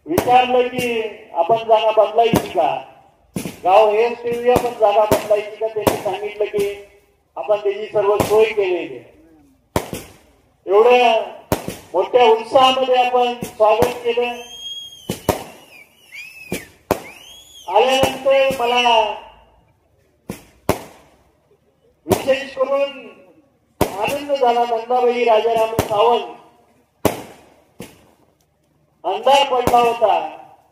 विचारलं की आपण जागा बदलायची का, गाव हेच ठेवूया पण जागा बदलायची का, त्यांनी सांगितलं की आपण त्याची सर्व सोय केलेली आहे. एवढ्या मोठ्या उत्साहामध्ये आपण स्वागत केलं. आल्यानंतर मला विशेष करून आनंद झाला. नंदाबाई राजाराम सावंत अंधार पडला होता.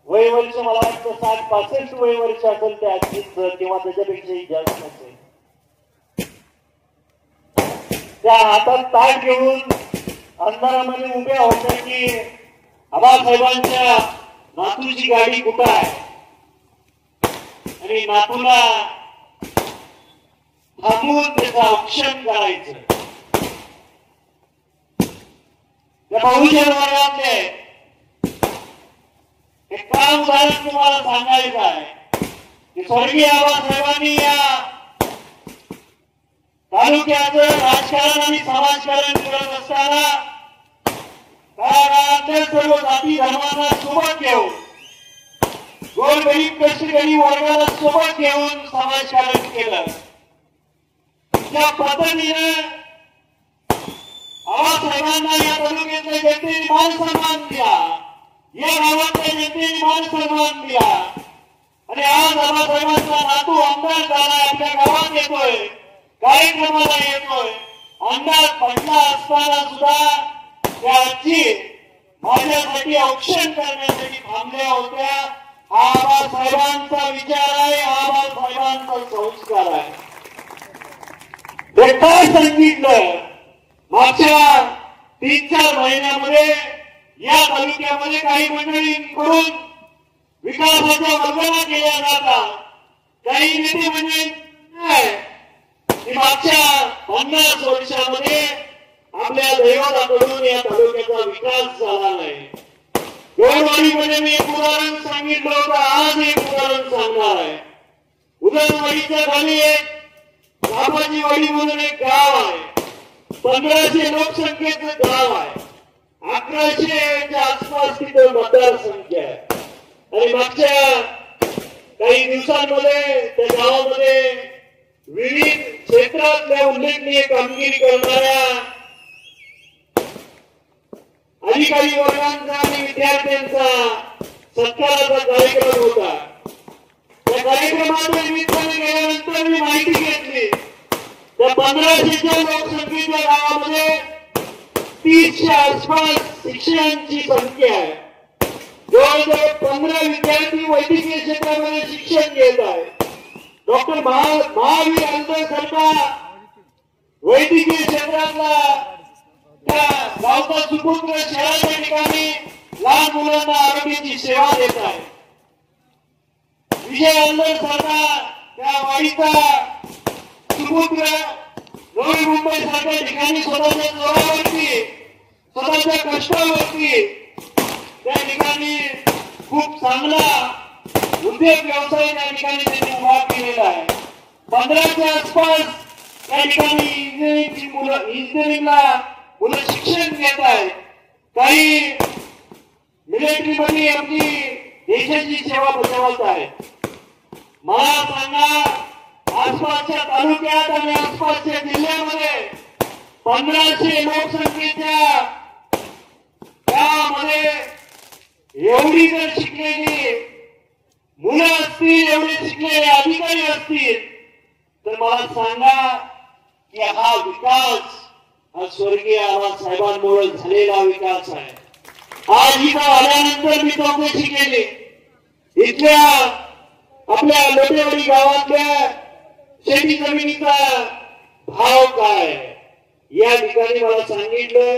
वय वर्ष मला वाटतं 60-65 वय वर्ष असेल त्या आजीचं किंवा त्याच्यापेक्षाही जास्त असेल. त्या हातात ताट घेऊन अंधारामध्ये उभ्या होत्या की आबासाहेबांच्या नातूची गाडी कुठं आहे आणि नातूला थांबवून त्याचं औक्षण करायचं. त्या बहुजन वर्गातले एक काम उदाहरण तुम्हाला सांगायचं आहे की स्वर्गीय आबासाहेबांनी या तालुक्याचं राजकारण आणि समाजकारण करत असताना काळातल्या सर्व जाती धर्मांना सोबत घेऊन, गोरगरीब कष्टकरी वर्गाला सोबत घेऊन समाजकारण केलं. त्या पद्धतीने आबासाहेबांना या तालुक्यातल्या जनतेने मान सन्मान दिला, या गावातल्या जनतेने मान सन्मान दिला आणि आज आबासाहेबांचा नातू आमदार झाला, आपल्या गावात येतोय, कार्यक्रमाला येतोय. अंदाज पडला असताना सुद्धा त्या आजी माझ्यासाठी औक्षण करण्यासाठी थांबल्या होत्या. हा आबासाहेबांचा विचार आहे, हा आबासाहेबांचा संस्कार आहे. काय सांगितलं मागच्या 3-4 महिन्यामध्ये या तालुक्यामध्ये काही मंडळींकडून विकासाच्या वल्गना केल्या जातात. काही नेते मंडळी मागच्या 50 वर्षामध्ये आपल्या दैवताकडून या तालुक्याचा विकास झाला नाही. गौरवाडीमध्ये मी एक उदाहरण सांगितलं होतं, आज एक उदाहरण सांगणार आहे. उदयवाडीच्या खाली एक बाबाजीवाडी म्हणून एक गाव आहे. 1500 लोकसंख्येचं गाव आहे. 1100च्या आसपास तिथे मतदारसंख्या आहे. आणि मागच्या काही दिवसांमध्ये त्या गावामध्ये विविध क्षेत्रातल्या उल्लेखनीय कामगिरी करणाऱ्या अधिकारी वर्गांचा आणि विद्यार्थ्यांचा सत्काराचा कार्यक्रम होता. त्या कार्यक्रमाच्या निमित्ताने गेल्यानंतर मी माहिती घेतली. त्या 1500च्या लोकसंख्येच्या गावामध्ये 30च्या आसपास शिक्षकांची संख्या आहे. जवळजवळ 15 विद्यार्थी वैद्यकीय क्षेत्रामध्ये शिक्षण घेत आहेत. डॉक्टर महावीर आंबेडकरचा वैद्यकीय क्षेत्रातला त्या गावचा सुपुत्र शहराच्या ठिकाणी लहान मुलांना आरोग्याची सेवा देत आहे. विजय आंबेडकरचा त्या वाडीचा सुपुत्र नवी मुंबई सारख्या ठिकाणी स्वतःच्या जोरावरती, स्वतःच्या कष्टावरती त्या ठिकाणी खूप चांगला उद्योग व्यवसाय त्या ठिकाणी त्यांनी उभा केलेला आहे. 15च्या आसपास त्या ठिकाणी इंजिनिअरिंगला मुलं शिक्षण घेत आहेत. काही मिलिटरीमध्ये आपली देशाची सेवा बजावत आहेत. मला सांगा, आसपासच्या तालुक्यात आणि आसपासच्या जिल्ह्यामध्ये 1500 लोकसंख्येच्या गावामध्ये एवढी जर शिकलेली मुलं असतील, एवढे शिकलेले अधिकारी असतील, तर मला सांगा की हा विकास हा स्वर्गीय आबासाहेबांमुळे झालेला विकास आहे. आज इथं आल्यानंतर मी चौकशी केली. इथल्या आपल्या लोटेवाडी गावातल्या शेती जमिनीचा भाव काय. या ठिकाणी मला सांगितलं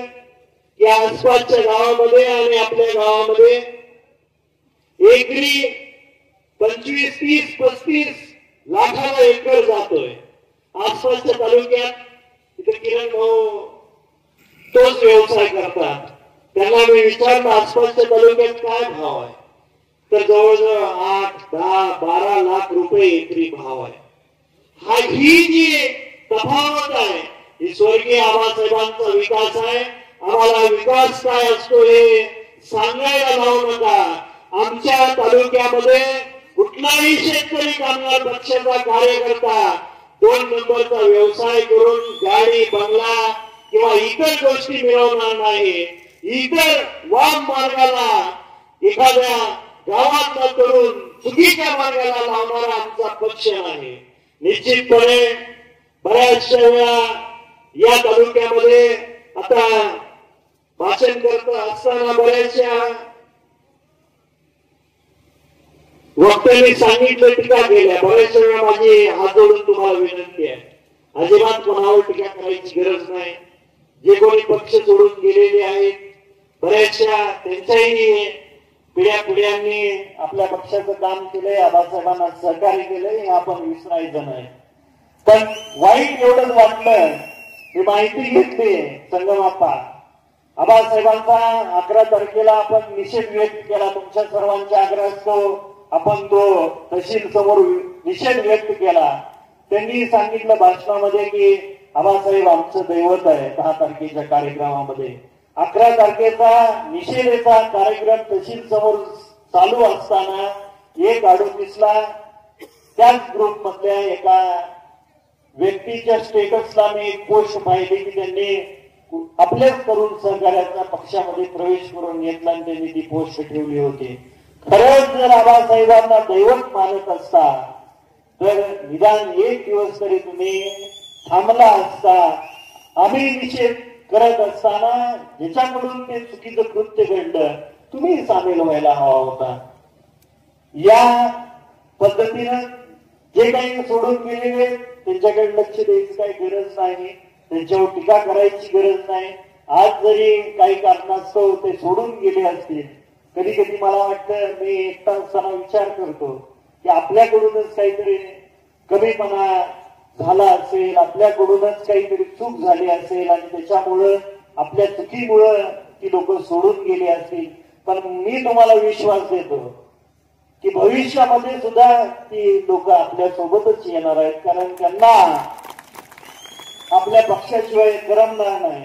की आसपासच्या गावामध्ये आणि आपल्या गावामध्ये एकरी 25, 30, 35 लाखाला एकर जातोय. आसपासच्या तालुक्यात तिथे किरण भाऊ तोच व्यवसाय करतात. त्यांना मी विचारलं आसपासच्या तालुक्यात काय भाव आहे, तर जवळजवळ 8, 10, 12 लाख रुपये एकरी भाव आहे. ही जी तफावत आहे ही स्वर्गीय आबासाहेबांचा विकास आहे. आम्हाला विकास काय असतो हे सांगायला लावू नका. आमच्या तालुक्यामध्ये कुठलाही शेतकरी कामगार पक्षाचा कार्यकर्ता 2 नंबरचा व्यवसाय करून गाडी बंगला किंवा इतर गोष्टी मिळवणार नाही. इतर वाम मार्गाला एखाद्या गावातला तरुण चुकीच्या मार्गाला लावणारा आमचा पक्ष नाही. निश्चितपणे बऱ्याचशा वेळा या तालुक्यामध्ये आता भाषण करत असताना बऱ्याचशा वक्त्यांनी सांगितलं, टीका केल्या. बऱ्याचशा वेळा माझी हात जोडून तुम्हाला विनंती आहे, अजिबात कोणावर टीका करायची गरज नाही. जे कोणी पक्ष सोडून गेलेले आहेत बऱ्याचशा त्यांच्याही पिढ्यांनी आपल्या पक्षाचं काम केलंय, आबासाहेबांना सहकार्य केलंय, हे आपण विसरायचं नाही. पण वाईट एवढंच वाटलं, ही माहिती घेतली संगमाप्पा आबासाहेबांचा 11 तारखेला आपण निषेध व्यक्त केला. तुमच्या सर्वांच्या आग्रहास्तव आपण तो तहसील समोर निषेध व्यक्त केला. त्यांनी सांगितलं भाषणामध्ये की आबासाहेब आमचं दैवत आहे. 10 तारखेच्या कार्यक्रमामध्ये 11 तारखेचा निषेधाचा कार्यक्रम तहसील समोर चालू असताना 1:38ला त्याच ग्रुप मधल्या एका व्यक्तीच्या स्टेटसला मी एक पोस्ट पाहिली की त्यांनी आपल्याच तरुण सहकार्याच्या पक्षामध्ये प्रवेश करून घेतला आणि त्यांनी ती पोस्ट ठेवली होती. खरंच जर आबासाहेबांना दैवत मानत असता तर निदान 1 दिवस तरी तुम्ही थांबला असता. आम्ही निषेध करत असताना ज्याच्याकडून ते चुकीचं कृत्य घडलं तुम्ही सामील व्हायला हवा होता. या पद्धतीनं जे काही सोडून गेलेले त्यांच्याकडे लक्ष द्यायची काही गरज नाही, त्यांच्यावर टीका करायची गरज नाही. आज जरी काही कारणास्तव ते सोडून गेले असतील, कधी कधी मला वाटतं, मी एकटा असताना विचार करतो की आपल्याकडूनच काहीतरी कमीपणा झाला असेल, आपल्याकडूनच काहीतरी चूक झाली असेल आणि त्याच्यामुळं आपल्या चुकीमुळं ती लोक सोडून गेली असतील. पण मी तुम्हाला विश्वास देतो की भविष्यामध्ये सुद्धा ती लोक आपल्या सोबतच येणार आहेत, कारण त्यांना आपल्या पक्षाशिवाय करमणार नाही.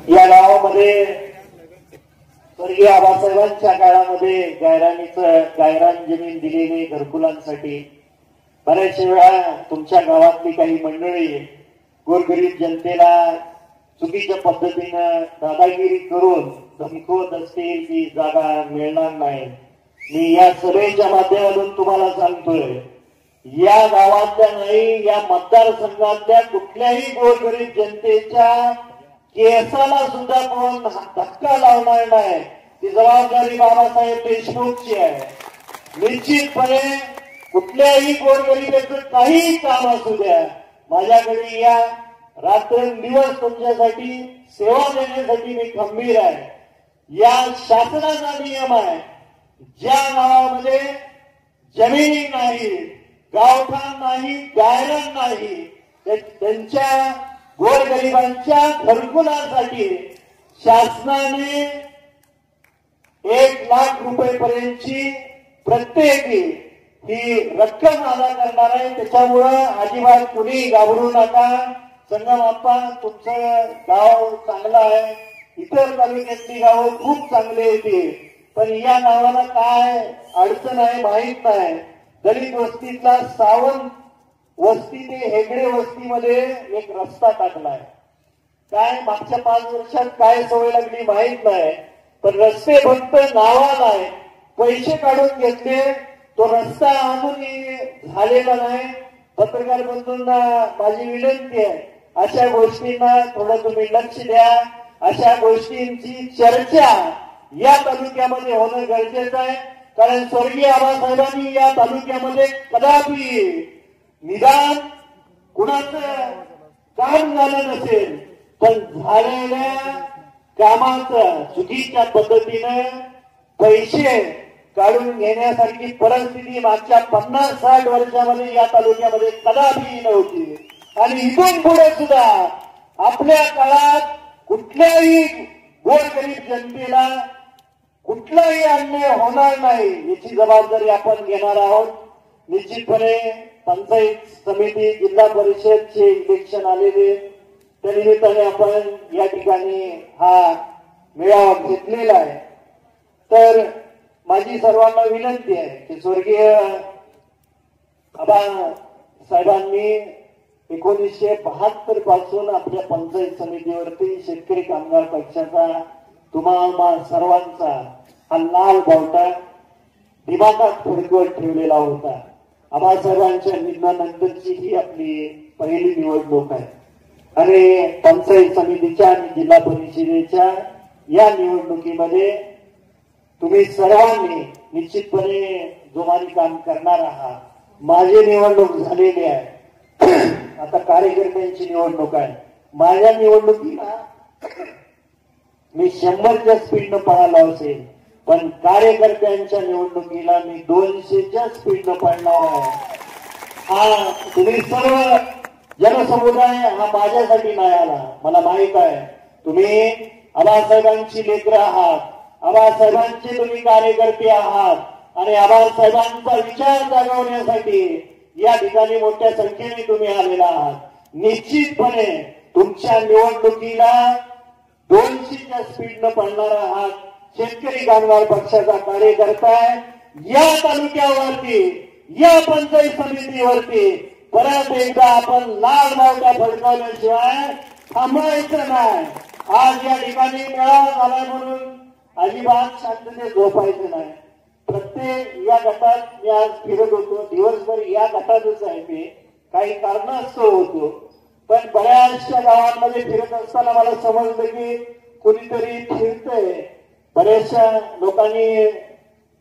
या गावामध्ये स्वर्गीय आबासाहेबांच्या काळामध्ये गायरान जमीन दिलेली घरकुलांसाठी बऱ्याचशा वेळा तुमच्या गावातली काही मंडळी गोरगरीब जनतेला चुकीच्या पद्धतीनं दादागिरी करून धमकवत असतील की जागा मिळणार नाही. मी या सभेच्या माध्यमातून तुम्हाला सांगतोय, या गावातल्या नाही, या मतदारसंघातल्या कुठल्याही गोरगरीब जनतेच्या केसाला सुद्धा कोण धक्का लावणार नाही. ती जबाबदारी बाबासाहेब देशमुखची आहे. निश्चितपणे कुठल्याही गोरगरिबाचं काही काम असू द्या, माझ्याकडे या रात्रंदिवस तुमच्यासाठी सेवा देण्यासाठी मी खंबीर आहे. या शासनाचा नियम आहे, ज्या गावामध्ये जमिनी नाही, गावठाण नाही, गायरान नाही, त्यांच्या गोरगरिबांच्या घरकुलासाठी शासनाने 1 लाख रुपयेपर्यंतची प्रत्येकी ही रक्कम अदा करणार आहे. त्याच्यामुळं अजिबात कुणी घाबरू नका. संगमाप्पा तुमचं गाव चांगलं आहे, इतर तालुक्यातली गावं खूप चांगली होती, पण या गावाला काय अडचण आहे माहीत नाही. दलित वस्तीतला सावंत वस्ती ते हेगडे वस्तीमध्ये एक रस्ता टाकलाय. काय मागच्या 5 वर्षात काय सवय लागली माहीत नाही, पण रस्ते फक्त नावाला आहे, पैसे काढून घेतले, तो रस्ता अजूनही झालेला नाही. पत्रकार बंधूंना माझी विनंती आहे, अशा गोष्टींना थोडं तुम्ही लक्ष द्या. अशा गोष्टींची चर्चा या तालुक्यामध्ये होणं गरजेचं आहे, कारण स्वर्गीय आबासाहेबांनी या तालुक्यामध्ये कदापि निदान कुणाचं काम झालं नसेल, पण झालेल्या कामाचं चुकीच्या पद्धतीनं पैसे काढून घेण्यासारखी परिस्थिती मागच्या 50-60 वर्षामध्ये या तालुक्यामध्ये कदापि नव्हती. आणि इथून पुढे सुद्धा आपल्या काळात कुठल्याही गोरगरीब जनतेला कुठलाही अन्याय होणार नाही, याची जबाबदारी आपण घेणार आहोत. निश्चितपणे पंचायत समिती, जिल्हा परिषदचे इलेक्शन आलेले, त्या निमित्ताने आपण या ठिकाणी हा मेळावा घेतलेला आहे। तर माझी सर्वांना विनंती आहे की स्वर्गीय आबा साहेबांनी 1972 पासून आपल्या पंचायत समितीवरती शेतकरी कामगार पक्षाचा तुम्हाला सर्वांचा हा लाल बावटा दिमागात फडकवत ठेवलेला होता। आबासाहेबांच्या निधनानंतरची ही आपली पहिली निवडणूक आहे आणि पंचायत समितीच्या आणि जिल्हा परिषदेच्या या निवडणुकीमध्ये तुम्ही सर्वांनी निश्चितपणे जोमाने काम करणार आहात। माझी निवडणूक झालेली आहे, आता कार्यकर्त्यांची निवडणूक आहे। माझ्या निवडणुकीला मी 100च्या स्पीडनं पळालो असेल, पण कार्यकर्त्यांच्या निवडणुकीला मी 200च्या स्पीडनं पळणार आहे। हा तुम्ही सर्व जनसमुदाय हा माझ्यासाठी नाही आला, मला माहित आहे तुम्ही आबासाहेबांची लेकरं आहात, आबासाहेबांचे तुम्ही कार्यकर्ते आहात आणि आबासाहेबांचा विचार जागवण्यासाठी या ठिकाणी मोठ्या संख्येने तुम्ही आलेला आहात। निश्चितपणे तुमच्या निवडणुकीला 200च्या स्पीडनं पळणार आहात। शेतकरी कामगार पक्षाचा कार्यकर्ता या तालुक्यावरती या पंचायत समितीवरती परत एकदा आपण लाल बावटा फडकवल्याशिवाय थांबायचं नाही। आज या ठिकाणी मेळावा झाला म्हणून अजिबात शांततेत झोपायचं नाही। प्रत्येक या गटात मी आज फिरत होतो, दिवसभर या गटातच आहे मी, काही कारणास्तव होतो, पण बऱ्याचशा गावांमध्ये फिरत असताना मला समजलं की कोणीतरी फिरतंय। बऱ्याचशा लोकांनी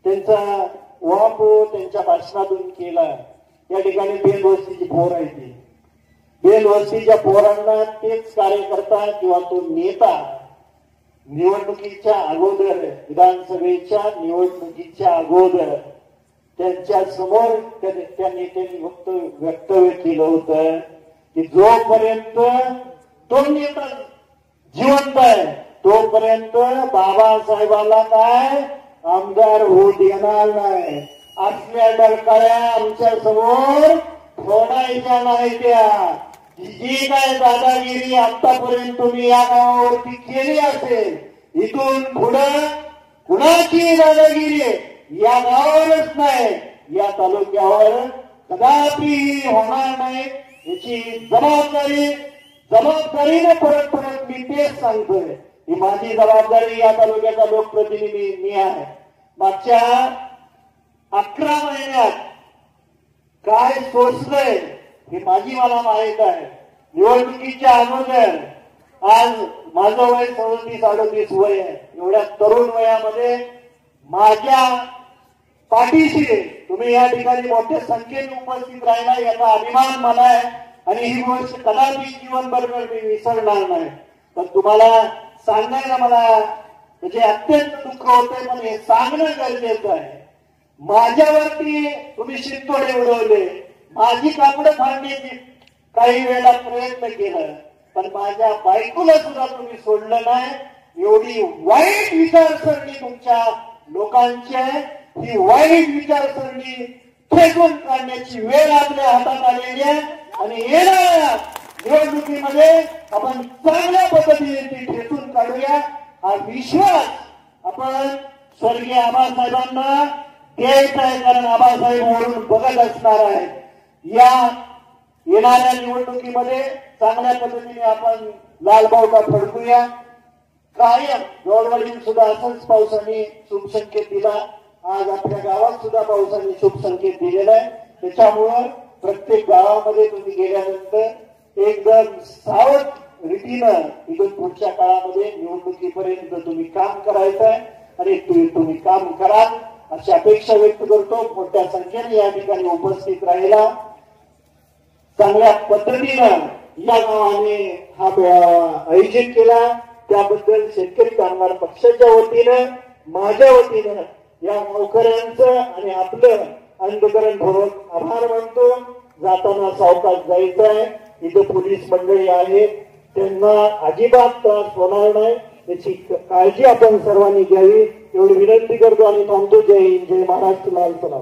त्यांचा उहापोह त्यांच्या भाषणातून केला। या ठिकाणी बेलवस्तीची पोर आहे, ती बेलवस्तीच्या पोरांना तेच कार्यकर्ता किंवा तो नेता निवडणुकीच्या अगोदर, विधानसभेच्या निवडणुकीच्या अगोदर त्यांच्या समोर त्या नेत्यांनी वक्तव्य केलं होतं की जोपर्यंत तो नेता जिवंत आहे तोपर्यंत बाबासाहेबांना काय आमदार होऊ देणार नाही। असल्या डरकाळ्या आमच्या समोर फोडायच्या नाही त्या। जी काय दादागिरी आतापर्यंत तुम्ही या गावावरती केली असेल, इथून पुढे कुणाची दादागिरी या गावावरच नाही या तालुक्यावर कदापि होणार नाही। याची जबाबदारीने परत मी तेच सांगतोय, ही माझी जबाबदारी, या तालुक्याचा लोकप्रतिनिधी मी आहे। मागच्या 11 महिन्यात काय सोचलंय हे मला माहित आहे। निवडणुकीच्या अगोदर आज माझं वय 37-38 वय आहे, एवढ्या तरुण वयामध्ये माझ्या पाठीशी तुम्ही या ठिकाणी मोठ्या संख्येने उपस्थित राहिला याचा अभिमान मला आहे आणि ही गोष्ट कदापि जीवनभर मी विसरणार नाही। पण तुम्हाला सांगायला मला म्हणजे अत्यंत दुःख होतंय, पण हे सांगणं गरजेचं आहे। माझ्यावरती तुम्ही शिंतोडे उडवले, माझी कापडं फाडण्याची काही वेळा प्रयत्न केला, पण माझ्या बायकोला सुद्धा तुम्ही सोडलं नाही। एवढी वाईट विचारसरणी तुमच्या लोकांची आहे, ही वाईट विचारसरणी फेकून काढण्याची वेळ आपल्या हातात आलेली आहे आणि येणाऱ्या निवडणुकीमध्ये आपण चांगल्या पद्धतीने ती फेकून काढूया। हा विश्वास आपण स्वर्गीय आबासाहेबांना द्यायचा आहे, कारण आबासाहेब वरून बघत असणार आहेत। या येणाऱ्या निवडणुकीमध्ये चांगल्या पद्धतीने आपण लाल बावटा फडकूया। कायम जोडवाडीत सुद्धा असंच पावसाने शुभ संकेत दिला, आज आपल्या गावात सुद्धा पावसाने शुभ संकेत दिलेला आहे। त्याच्यामुळं प्रत्येक गावामध्ये तुम्ही गेल्यानंतर एकदम सावध रीतीनं इथून पुढच्या काळामध्ये निवडणुकीपर्यंत तुम्ही काम करायचं आहे आणि तुम्ही काम कराल अशी अपेक्षा व्यक्त करतो। मोठ्या संख्येने या ठिकाणी उपस्थित राहिला, चांगल्या पद्धतीनं या गावाने हा मेळावा आयोजित केला, त्याबद्दल शेतकरी कामगार पक्षाच्या वतीनं, माझ्या वतीनं या गावकऱ्यांचं आणि आपलं अंतकरणपूर्वक आभार मानतो। जाताना सावकाश जायचं आहे, इथं पोलीस मंडळी आहे, त्यांना अजिबात त्रास होणार नाही याची काळजी आपण सर्वांनी घ्यावी एवढी विनंती करतो आणि थांबतो। जय हिंद, जय महाराष्ट्र, लाल सलाम।